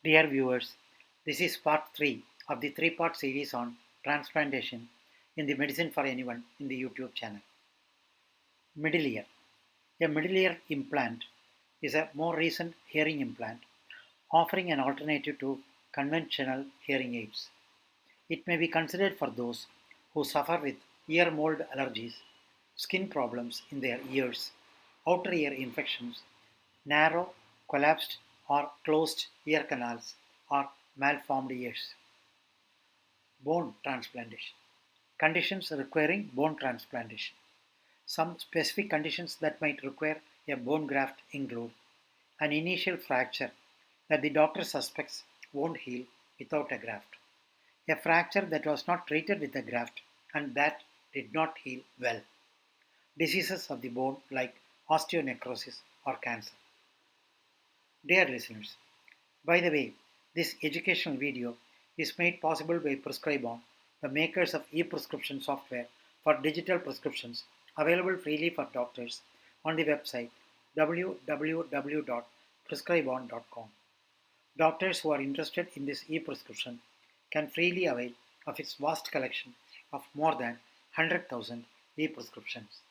Dear viewers, this is part 3 of the three-part series on transplantation in the Medicine for Anyone in the YouTube channel. Middle ear. A middle ear implant is a more recent hearing implant offering an alternative to conventional hearing aids. It may be considered for those who suffer with ear mold allergies, skin problems in their ears, outer ear infections, narrow, collapsed, or closed ear canals, or malformed ears. Bone transplantation. Conditions requiring bone transplantation. Some specific conditions that might require a bone graft include an initial fracture that the doctor suspects won't heal without a graft, a fracture that was not treated with a graft and that did not heal well, diseases of the bone like osteonecrosis or cancer. Dear listeners, by the way, this educational video is made possible by Prescribon, the makers of e-prescription software for digital prescriptions available freely for doctors on the website www.prescribon.com. Doctors who are interested in this e-prescription can freely avail of its vast collection of more than 100,000 e-prescriptions.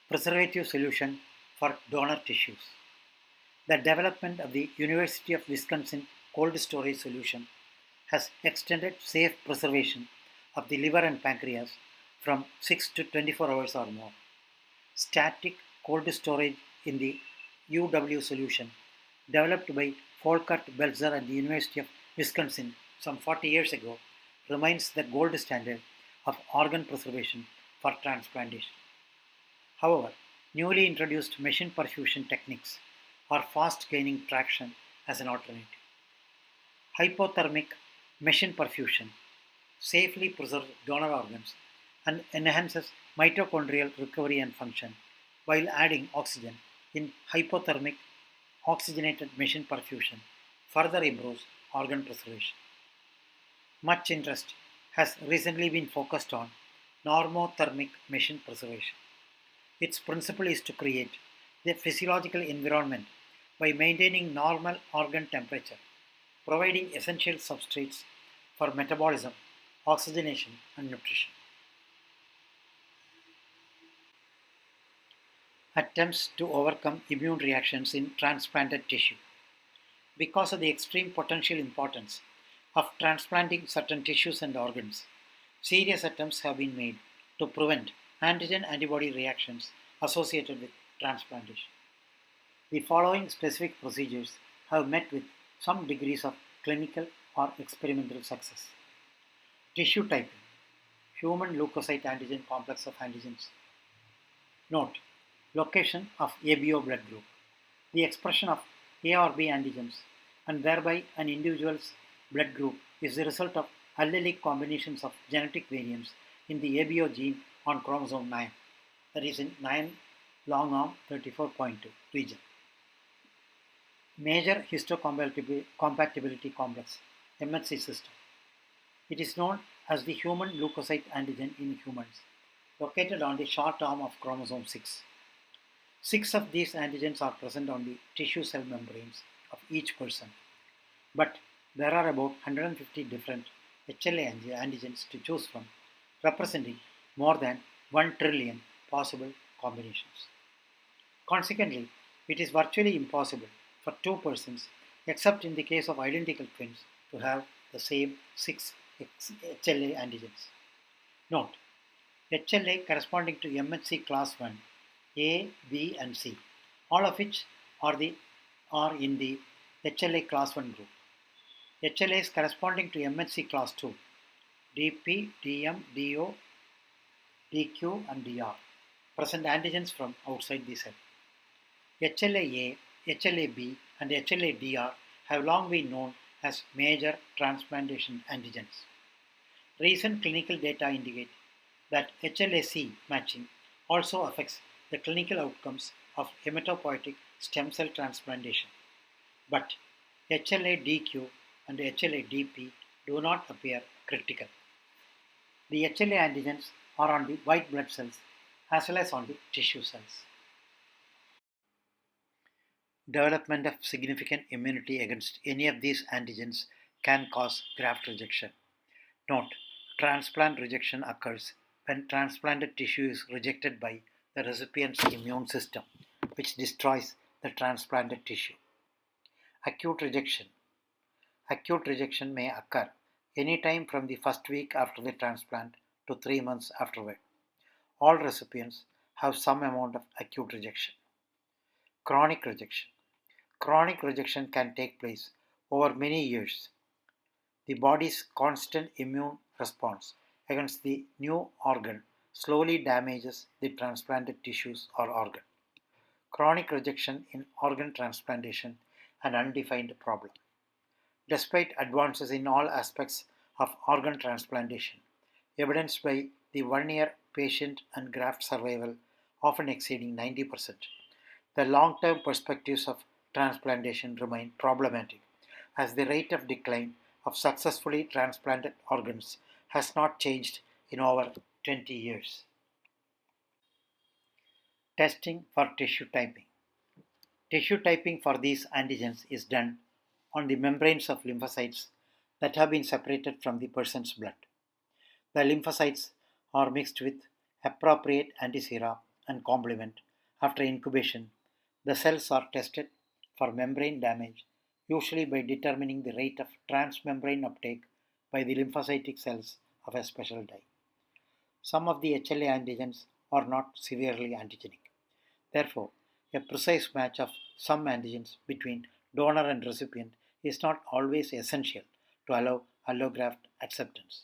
Preservative solution for donor tissues. The development of the University of Wisconsin cold storage solution has extended safe preservation of the liver and pancreas from 6 to 24 hours or more. Static cold storage in the UW solution, developed by Volkert Belzer at the University of Wisconsin some 40 years ago, remains the gold standard of organ preservation for transplantation. However, newly introduced machine perfusion techniques are fast gaining traction as an alternative. Hypothermic machine perfusion safely preserves donor organs and enhances mitochondrial recovery and function while adding oxygen in hypothermic oxygenated machine perfusion further improves organ preservation. Much interest has recently been focused on normothermic machine preservation. Its principle is to create the physiological environment by maintaining normal organ temperature, providing essential substrates for metabolism, oxygenation, and nutrition. Attempts to overcome immune reactions in transplanted tissue. Because of the extreme potential importance of transplanting certain tissues and organs, serious attempts have been made to prevent antigen-antibody reactions associated with transplantation. The following specific procedures have met with some degrees of clinical or experimental success. Tissue typing, human leukocyte antigen complex of antigens. Note, location of ABO blood group. The expression of A or B antigens and thereby an individual's blood group is the result of allelic combinations of genetic variants in the ABO gene on chromosome 9, that is in 9 long arm 34.2 region. Major histocompatibility complex MHC system. It is known as the human leukocyte antigen in humans, located on the short arm of chromosome 6. 6 of these antigens are present on the tissue cell membranes of each person, but there are about 150 different HLA antigens to choose from, representing more than 1 trillion possible combinations. Consequently, it is virtually impossible for two persons, except in the case of identical twins, to have the same 6 HLA antigens. Note, HLA corresponding to MHC class 1, A, B, and C, all of which are in the HLA class 1 group. HLAs corresponding to MHC class 2, DP, DM, DO, DQ, and DR, present antigens from outside the cell. HLA-A, HLA-B, and HLA-DR have long been known as major transplantation antigens. Recent clinical data indicate that HLA-C matching also affects the clinical outcomes of hematopoietic stem cell transplantation, but HLA-DQ and HLA-DP do not appear critical. The HLA antigens are on the white blood cells as well as on the tissue cells. Development of significant immunity against any of these antigens can cause graft rejection. Note: transplant rejection occurs when transplanted tissue is rejected by the recipient's immune system, which destroys the transplanted tissue. Acute rejection. Acute rejection may occur anytime from the first week after the transplant to 3 months afterward. All recipients have some amount of acute rejection. Chronic rejection. Chronic rejection can take place over many years. The body's constant immune response against the new organ slowly damages the transplanted tissues or organ. Chronic rejection in organ transplantation, an undefined problem. Despite advances in all aspects of organ transplantation, evidenced by the 1 year patient and graft survival often exceeding 90%, the long term perspectives of transplantation remain problematic as the rate of decline of successfully transplanted organs has not changed in over 20 years. Testing for tissue typing. Tissue typing for these antigens is done on the membranes of lymphocytes that have been separated from the person's blood. The lymphocytes are mixed with appropriate antisera and complement. After incubation, the cells are tested for membrane damage, usually by determining the rate of transmembrane uptake by the lymphocytic cells of a special type. Some of the HLA antigens are not severely antigenic. Therefore, a precise match of some antigens between donor and recipient is not always essential to allow allograft acceptance.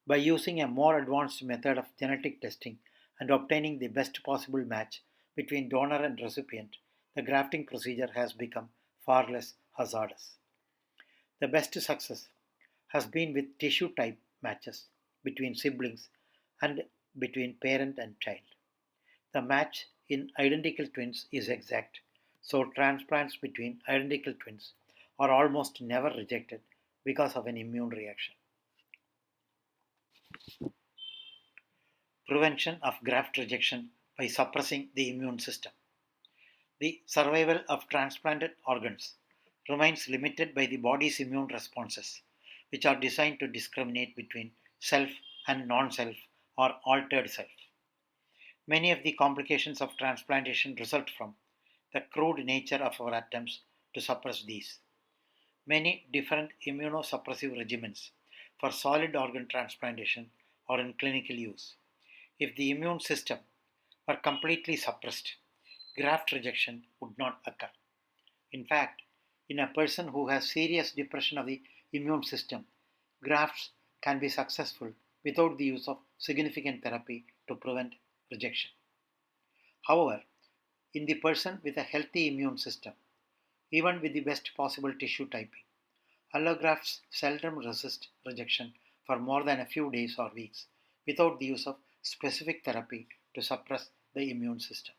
By using a more advanced method of genetic testing and obtaining the best possible match between donor and recipient, the grafting procedure has become far less hazardous. The best success has been with tissue type matches between siblings and between parent and child. The match in identical twins is exact, so transplants between identical twins are almost never rejected because of an immune reaction. Prevention of graft rejection by suppressing the immune system. The survival of transplanted organs remains limited by the body's immune responses, which are designed to discriminate between self and non self or altered self. Many of the complications of transplantation result from the crude nature of our attempts to suppress these. Many different immunosuppressive regimens for solid organ transplantation are in clinical use. If the immune system were completely suppressed, graft rejection would not occur. In fact, in a person who has serious depression of the immune system, grafts can be successful without the use of significant therapy to prevent rejection. However, in the person with a healthy immune system, even with the best possible tissue typing, allografts seldom resist rejection for more than a few days or weeks without the use of specific therapy to suppress the immune system.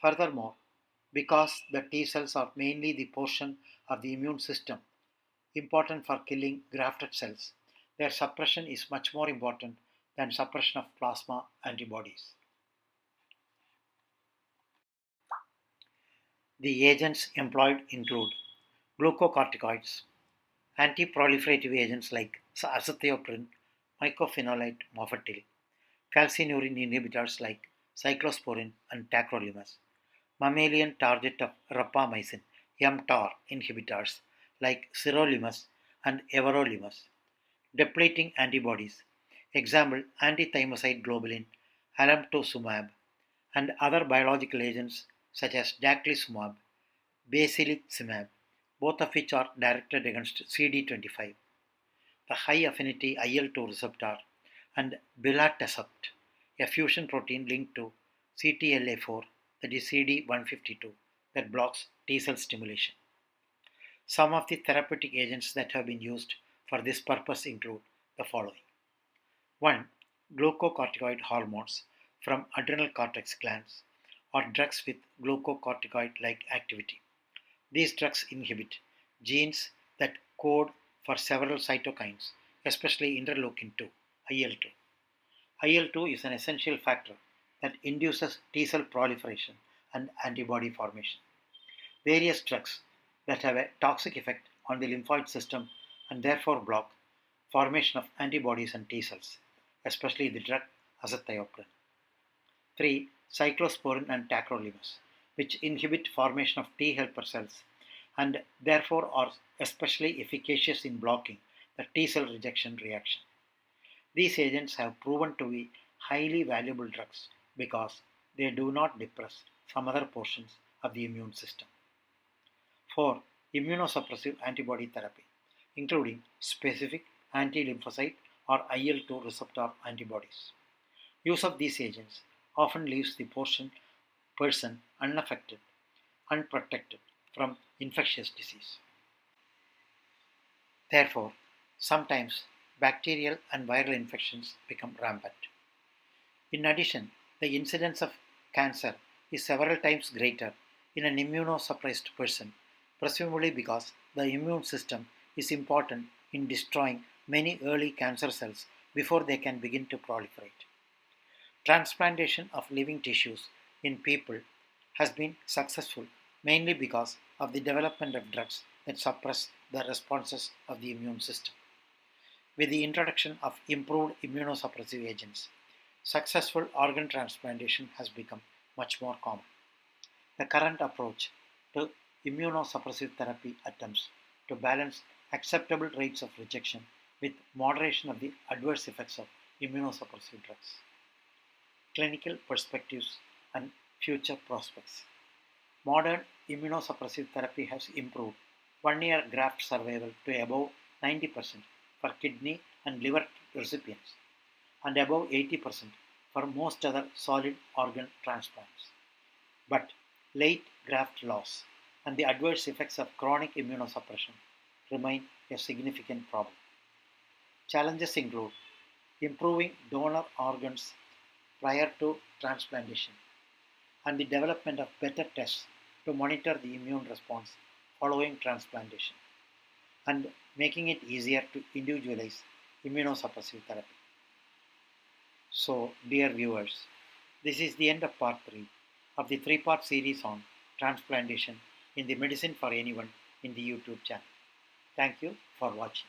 Furthermore, because the T cells are mainly the portion of the immune system important for killing grafted cells, their suppression is much more important than suppression of plasma antibodies. The agents employed include glucocorticoids, anti-proliferative agents like azathioprine, mycophenolate mofetil, calcineurin inhibitors like cyclosporin and tacrolimus, mammalian target of rapamycin, mTOR inhibitors like sirolimus and everolimus, depleting antibodies, example antithymocyte globulin, alemtuzumab, and other biological agents such as daclizumab, basilizumab, both of which are directed against CD25, the high affinity IL-2 receptor, and belatacept, a fusion protein linked to CTLA4, that is CD152, that blocks T cell stimulation. Some of the therapeutic agents that have been used for this purpose include the following: 1. Glucocorticoid hormones from adrenal cortex glands or drugs with glucocorticoid like activity. These drugs inhibit genes that code for several cytokines, especially interleukin 2, IL-2. IL-2 is an essential factor that induces T cell proliferation and antibody formation. various drugs that have a toxic effect on the lymphoid system and therefore block formation of antibodies and T cells, especially the drug azathioprine. 3. Cyclosporin and tacrolimus, which inhibit formation of T helper cells and therefore are especially efficacious in blocking the T cell rejection reaction. These agents have proven to be highly valuable drugs because they do not depress some other portions of the immune system. 4. Immunosuppressive antibody therapy, including specific anti-lymphocyte or IL-2 receptor antibodies. Use of these agents often leaves the person unaffected, unprotected from infectious disease. Therefore, sometimes bacterial and viral infections become rampant. In addition, the incidence of cancer is several times greater in an immunosuppressed person, presumably because the immune system is important in destroying many early cancer cells before they can begin to proliferate. Transplantation of living tissues in people has been successful mainly because of the development of drugs that suppress the responses of the immune system. With the introduction of improved immunosuppressive agents, successful organ transplantation has become much more common. The current approach to immunosuppressive therapy attempts to balance acceptable rates of rejection with moderation of the adverse effects of immunosuppressive drugs. Clinical perspectives and future prospects. Modern immunosuppressive therapy has improved 1-year graft survival to above 90% for kidney and liver recipients and above 80% for most other solid organ transplants. But late graft loss and the adverse effects of chronic immunosuppression remain a significant problem. Challenges include improving donor organs prior to transplantation and the development of better tests to monitor the immune response following transplantation and making it easier to individualize immunosuppressive therapy. So, dear viewers, this is the end of part 3 of the 3-part series on transplantation in the Medicine for Anyone in the YouTube channel. Thank you for watching.